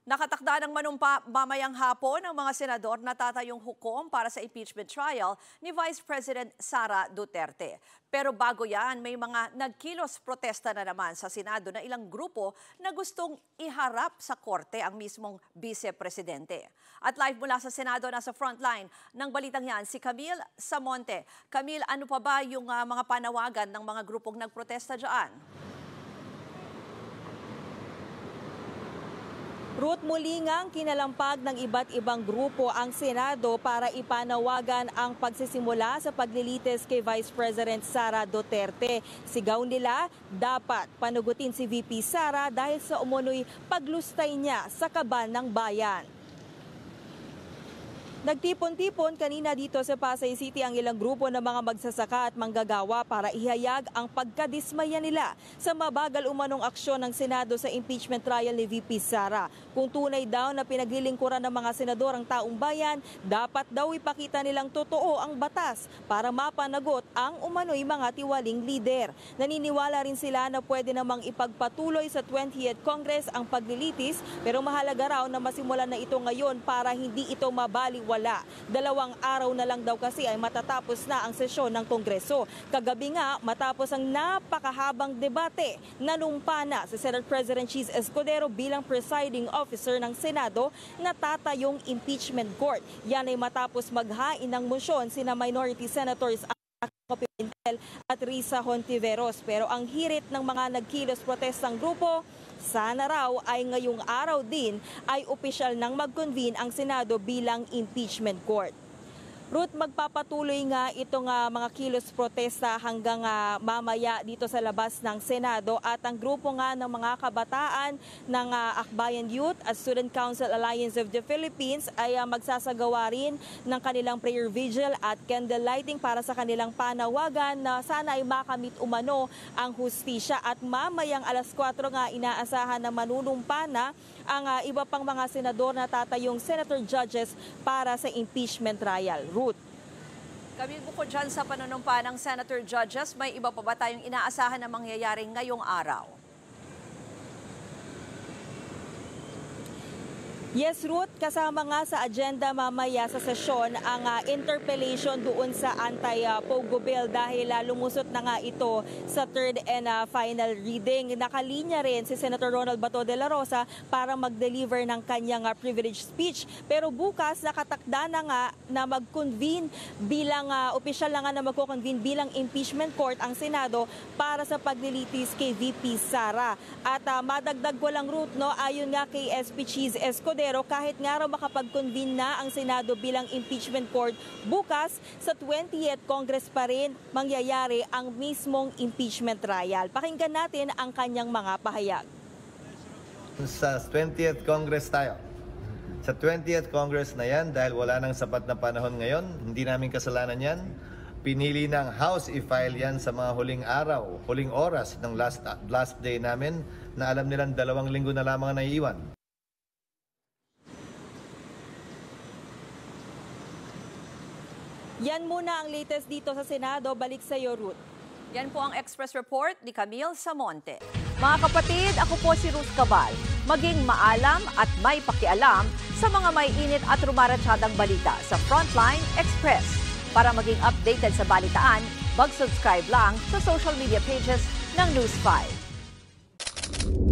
Nakatakda ng manumpa mamayang hapon ang mga senador na tatayong hukom para sa impeachment trial ni Vice President Sara Duterte. Pero bago yan, may mga nagkilos protesta na naman sa Senado na ilang grupo na gustong iharap sa korte ang mismong vice-presidente. At live mula sa Senado, nasa frontline ng balitang yan, si Camille Samonte. Camille, ano pa ba yung mga panawagan ng mga grupong nagprotesta dyan? Ruth, muli ngang kinalampag ng iba't ibang grupo ang Senado para ipanawagan ang pagsisimula sa paglilitis kay Vice President Sara Duterte. Sigaw nila, dapat panugutin si VP Sara dahil sa umunoy paglustay niya sa kaban ng bayan. Nagtipon-tipon kanina dito sa Pasay City ang ilang grupo ng mga magsasaka at manggagawa para ihayag ang pagkadismaya nila sa mabagal umanong aksyon ng Senado sa impeachment trial ni VP Sara. Kung tunay daw na pinaglilingkuran ng mga senador ang taong bayan, dapat daw ipakita nilang totoo ang batas para mapanagot ang umano'y mga tiwaling lider. Naniniwala rin sila na pwede namang ipagpatuloy sa 20th Congress ang paglilitis, pero mahalaga raw na masimulan na ito ngayon para hindi ito mabaliwala. 2 araw na lang daw kasi ay matatapos na ang sesyon ng Kongreso. Kagabi nga, matapos ang napakahabang debate, nanumpa na si Senate President Cheese Escudero bilang presiding officer ng Senado na tatayong impeachment court. Yan ay matapos maghain ng motion sina Minority Senators Acopi Pimentel at Risa Hontiveros. Pero ang hirit ng mga nagkilos protestang grupo, sana raw ay ngayong araw din ay opisyal nang mag-convene ang Senado bilang impeachment court. Ruth, magpapatuloy nga itong mga kilos protesta hanggang mamaya dito sa labas ng Senado at ang grupo nga ng mga kabataan ng Akbayan Youth at Student Council Alliance of the Philippines ay magsasagawa rin ng kanilang prayer vigil at candle lighting para sa kanilang panawagan na sana ay makamit umano ang hustisya at mamayang alas 4 nga inaasahan na manunumpa na ang iba pang mga senador na tatayong senator judges para sa impeachment trial. Ruth. Kami bukod dyan sa panunumpa ng senator judges, may iba pa ba tayong inaasahan na mangyayari ngayong araw? Yes, Ruth, kasama nga sa agenda mamaya sa sesyon ang interpellation doon sa anti-POGO bill dahil lumusot na nga ito sa third and final reading. Nakalinya rin si Senator Ronald Bato de la Rosa para mag-deliver ng kanyang privilege speech. Pero bukas nakatakda na nga na mag-convene bilang opisyal na nga na mag-convene bilang impeachment court ang Senado para sa paglilitis kay VP Sara. At madagdag ko lang, Ruth, no, ayon nga kay SP Cheese Escudero, pero kahit nga raw makapag-convene na ang Senado bilang impeachment court, bukas sa 20th Congress pa rin mangyayari ang mismong impeachment trial. Pakinggan natin ang kanyang mga pahayag. Sa 20th Congress tayo. Sa 20th Congress na yan, dahil wala nang sapat na panahon ngayon, hindi namin kasalanan yan. Pinili ng House i-file yan sa mga huling araw, huling oras ng last day namin na alam nilang 2 linggo na lamang na naiiwan. Yan muna ang latest dito sa Senado. Balik sa iyo, Ruth. Yan po ang Express Report ni Camille Samonte. Mga kapatid, ako po si Ruth Cabal. Maging maalam at may pakialam sa mga may init at rumaratsadang balita sa Frontline Express. Para maging updated sa balitaan, mag-subscribe lang sa social media pages ng News 5.